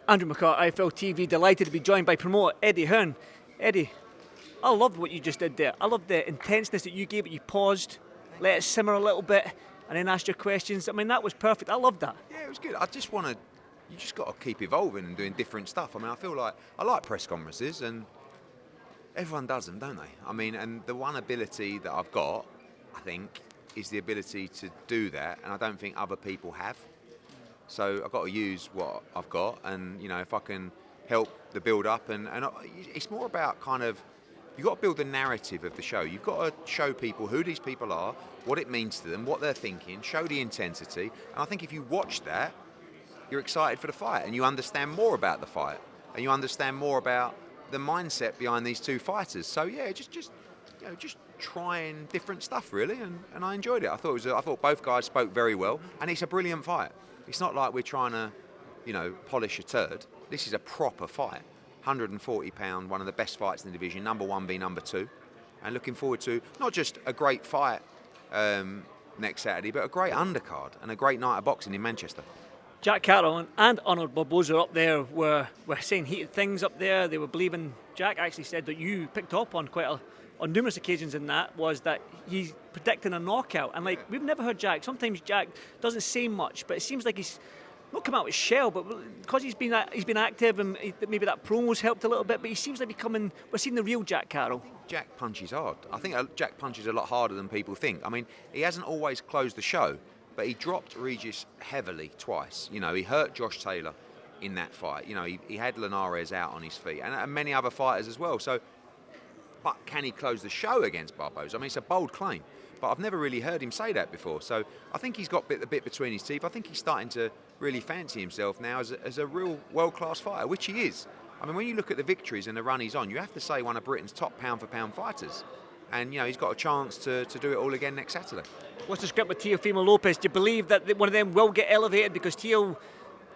Andrew McCart, IFLTV, delighted to be joined by promoter Eddie Hearn. Eddie, I loved what you just did there. I loved the intenseness that you gave it. You paused, let it simmer a little bit, and then asked your questions. I mean, that was perfect. I loved that. Yeah, it was good. You just got to keep evolving and doing different stuff. I mean, I feel like I like press conferences, and everyone does them, don't they? I mean, and the one ability that I've got, I think, is the ability to do that, and I don't think other people have. So I've got to use what I've got, and if I can help the build up, and it's more about kind of, you've got to build the narrative of the show. You've got to show people who these people are, what it means to them, what they're thinking, show the intensity, and I think if you watch that, you're excited for the fight, and you understand more about the fight, and you understand more about the mindset behind these two fighters. So yeah, just trying different stuff really, and I enjoyed it. I thought both guys spoke very well, and it's a brilliant fight. It's not like we're trying to, polish a turd. This is a proper fight. 140 pound, one of the best fights in the division, number one v number two, and looking forward to not just a great fight next Saturday, but a great undercard and a great night of boxing in Manchester. Jack Catterall and Barbosa up there were saying heated things up there. They were believing. Jack actually said that you picked up on on numerous occasions in that, was that he's predicting a knockout. And we've never heard Jack. Sometimes Jack doesn't say much, but it seems like he's not come out with shell, but because he's been active, and maybe that promo's helped a little bit, but he seems like we're seeing the real Jack Catterall. Jack punches hard. I think Jack punches a lot harder than people think. I mean, he hasn't always closed the show, but he dropped Regis heavily twice. He hurt Josh Taylor in that fight. He had Linares out on his feet, and many other fighters as well. So, but can he close the show against Barbosa? I mean, it's a bold claim, but I've never really heard him say that before. So I think he's got the bit between his teeth. I think he's starting to really fancy himself now as a real world-class fighter, which he is. I mean, when you look at the victories and the run he's on, you have to say one of Britain's top pound-for-pound fighters. And, he's got a chance to do it all again next Saturday. What's the script with Teofimo Lopez? Do you believe that one of them will get elevated? Because Teo,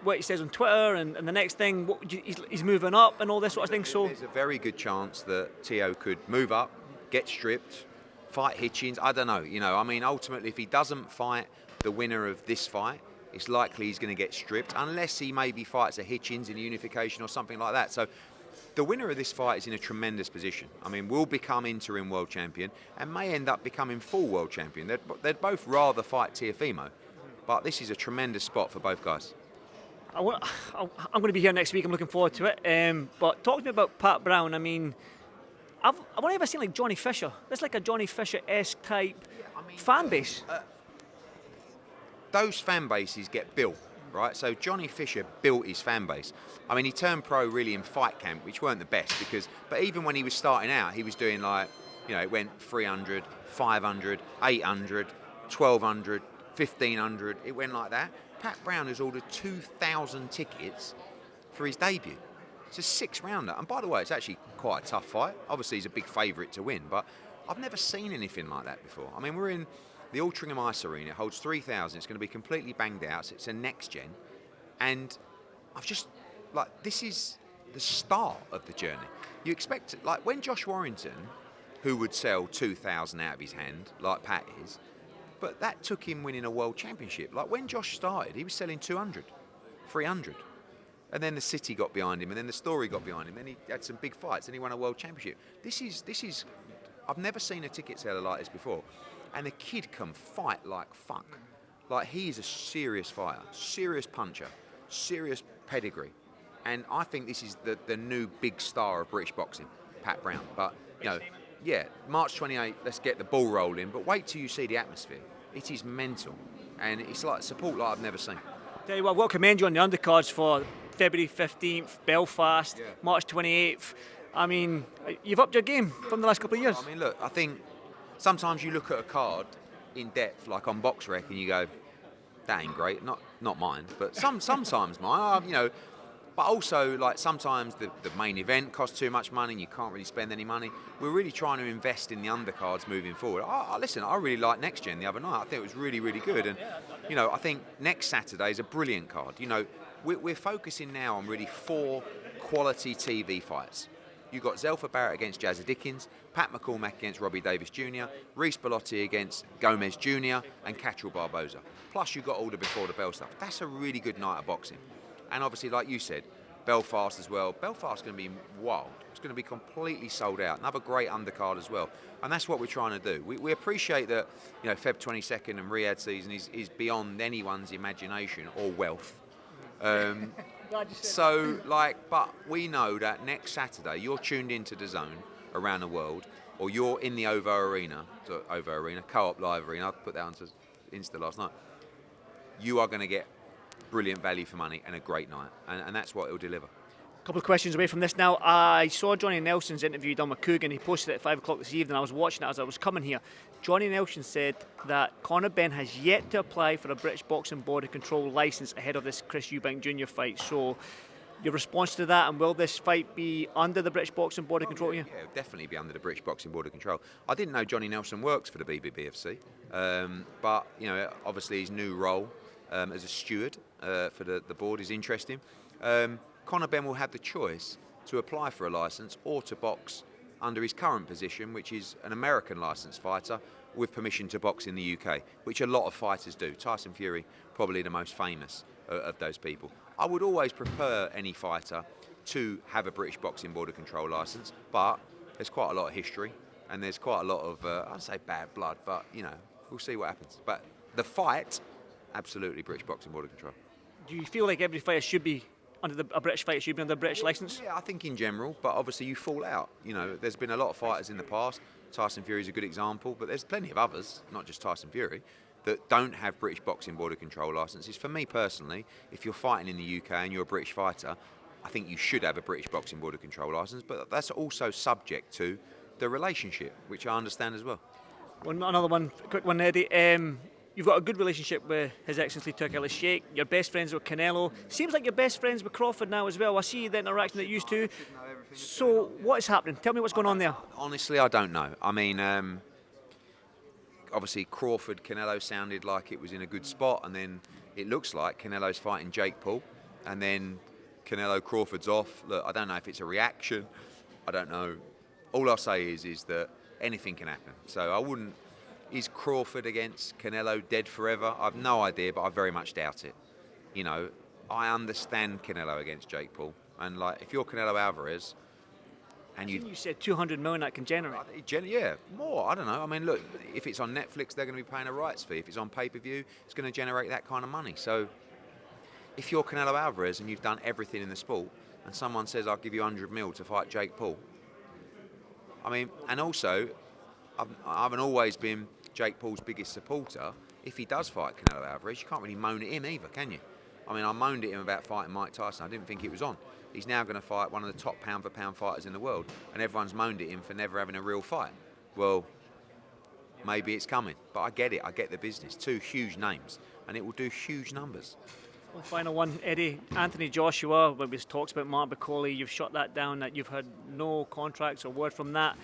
what he says on Twitter, and the next thing, he's moving up and all this sort of thing. So there's a very good chance that Teo could move up, get stripped, fight Hitchens. I don't know. I mean, ultimately, if he doesn't fight the winner of this fight, it's likely he's going to get stripped, unless he maybe fights a Hitchens in a unification or something like that. So the winner of this fight is in a tremendous position. I mean, will become interim world champion and may end up becoming full world champion. They'd both rather fight Teofimo, but this is a tremendous spot for both guys. I'm going to be here next week. I'm looking forward to it. But talk to me about Pat Brown. I mean, I've only ever seen Johnny Fisher. That's like a Johnny Fisher-esque type fan base. Those fan bases get built, right? So Johnny Fisher built his fan base. I mean, he turned pro really in fight camp, which weren't the best but even when he was starting out, he was doing it went 300, 500, 800, 1200, 1500. It went like that. Pat Brown has ordered 2,000 tickets for his debut. It's a 6-rounder. And by the way, it's actually quite a tough fight. Obviously, he's a big favourite to win, but I've never seen anything like that before. I mean, we're in the Altrincham Ice Arena. It holds 3,000. It's going to be completely banged out. So it's a next gen. And I've just, this is the start of the journey. You expect, when Josh Warrington, who would sell 2,000 out of his hand, like Pat is, but that took him winning a world championship. When Josh started, he was selling 200, 300. And then the city got behind him, and then the story got behind him. Then he had some big fights, and he won a world championship. This is, I've never seen a ticket seller like this before. And the kid can fight like fuck. He is a serious fighter, serious puncher, serious pedigree. And I think this is the new big star of British boxing, Pat Brown. But, yeah, March 28th, let's get the ball rolling. But wait till you see the atmosphere. It is mental. And it's support like I've never seen. Tell you what, we'll commend you on the undercards for February 15th, Belfast, March 28th. I mean, you've upped your game from the last couple of years. I mean, look, I think sometimes you look at a card in depth, like on BoxRec, and you go, that ain't great. Not mine, but sometimes mine. But also, sometimes the main event costs too much money and you can't really spend any money. We're really trying to invest in the undercards moving forward. Listen, I really liked Next Gen the other night. I think it was really, really good. And, I think next Saturday is a brilliant card. We're focusing now on really 4 quality TV fights. You've got Zelfa Barrett against Jazza Dickens, Pat McCormack against Robbie Davis Jr., Reece Bellotti against Gomez Jr., and Catterall Barbosa. Plus, you've got all the before the bell stuff. That's a really good night of boxing. And obviously, like you said, Belfast as well. Belfast is going to be wild. It's going to be completely sold out. Another great undercard as well. And that's what we're trying to do. We appreciate that, Feb 22nd and Riyadh season is beyond anyone's imagination or wealth. But we know that next Saturday you're tuned into DAZN around the world, or you're in the OVO Arena, Co-op Live Arena. I put that onto Insta last night. You are going to get brilliant value for money and a great night, and that's what it'll deliver. A couple of questions away from this now. I saw Johnny Nelson's interview done with Coogan. He posted it at 5 o'clock this evening. I was watching it as I was coming here. Johnny Nelson said that Conor Benn has yet to apply for a British Boxing Body Control licence ahead of this Chris Eubank Jr. fight. So, your response to that, and will this fight be under the British Boxing Body Control? Yeah, it'll definitely be under the British Boxing Body Control. I didn't know Johnny Nelson works for the BBC, but obviously his new role as a steward for the board is interesting. Conor Benn will have the choice to apply for a licence or to box under his current position, which is an American licensed fighter with permission to box in the UK, which a lot of fighters do. Tyson Fury, probably the most famous of those people. I would always prefer any fighter to have a British Boxing Board of Control licence, but there's quite a lot of history and there's quite a lot of, I'd say bad blood, but we'll see what happens. But the fight, absolutely British Boxing Board of Control. Do you feel like every fighter should be under a British fighter should be under a British licence? Yeah, I think in general, but obviously you fall out. There's been a lot of fighters in the past. Tyson Fury is a good example, but there's plenty of others, not just Tyson Fury, that don't have British Boxing Board of Control licences. For me personally, if you're fighting in the UK and you're a British fighter, I think you should have a British Boxing Board of Control licence, but that's also subject to the relationship, which I understand as well. Another one, quick one, Eddie. You've got a good relationship with His Excellency Turki Ali Sheikh. You're best friends with Canelo. Seems like you're best friends with Crawford now as well. I see the interaction that you used to. So what is happening? Tell me what's going on there. Honestly, I don't know. I mean, obviously Crawford, Canelo sounded like it was in a good spot, and then it looks like Canelo's fighting Jake Paul, and then Canelo Crawford's off. Look, I don't know if it's a reaction. I don't know. All I'll say is that anything can happen. So I wouldn't. Is Crawford against Canelo dead forever? I've no idea, but I very much doubt it. I understand Canelo against Jake Paul, and if you're Canelo Alvarez, and you said 200 million that can generate. Yeah, more. I don't know. I mean, look, if it's on Netflix, they're going to be paying a rights fee. If it's on pay-per-view, it's going to generate that kind of money. So, if you're Canelo Alvarez and you've done everything in the sport, and someone says, "I'll give you 100 mil to fight Jake Paul," I mean, and also, I haven't always been Jake Paul's biggest supporter. If he does fight Canelo Alvarez, you can't really moan at him either, can you? I mean, I moaned at him about fighting Mike Tyson. I didn't think it was on. He's now going to fight one of the top pound-for-pound fighters in the world, and everyone's moaned at him for never having a real fight. Well, maybe it's coming, but I get it. I get the business. 2 huge names, and it will do huge numbers. Well, final one, Eddie. Anthony Joshua, when we talks about Mark Bakole, you've shut that down, that you've had no contracts or word from that.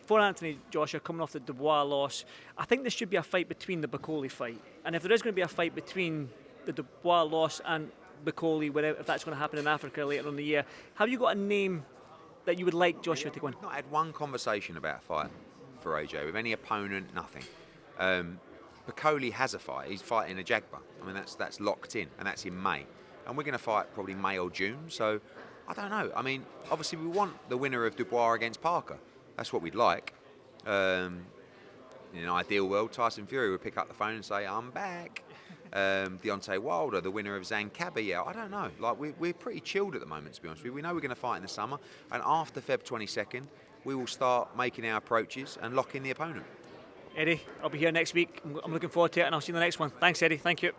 For Anthony Joshua, coming off the Dubois loss, I think there should be a fight between the Bakole fight. And if there is going to be a fight between the Dubois loss and Bakole, if that's going to happen in Africa later in the year, have you got a name that you would like Joshua to win? I've not had one conversation about a fight for AJ with any opponent, nothing. Bakole has a fight. He's fighting a Jagba. I mean, that's locked in, and that's in May. And we're going to fight probably May or June. So, I don't know. I mean, obviously we want the winner of Dubois against Parker. That's what we'd like. In an ideal world, Tyson Fury would pick up the phone and say, "I'm back." Deontay Wilder, the winner of Zhang Kabayel. I don't know. We're pretty chilled at the moment, to be honest with you. We know we're going to fight in the summer, and after Feb 22nd, we will start making our approaches and locking the opponent. Eddie, I'll be here next week. I'm looking forward to it, and I'll see you in the next one. Thanks, Eddie. Thank you.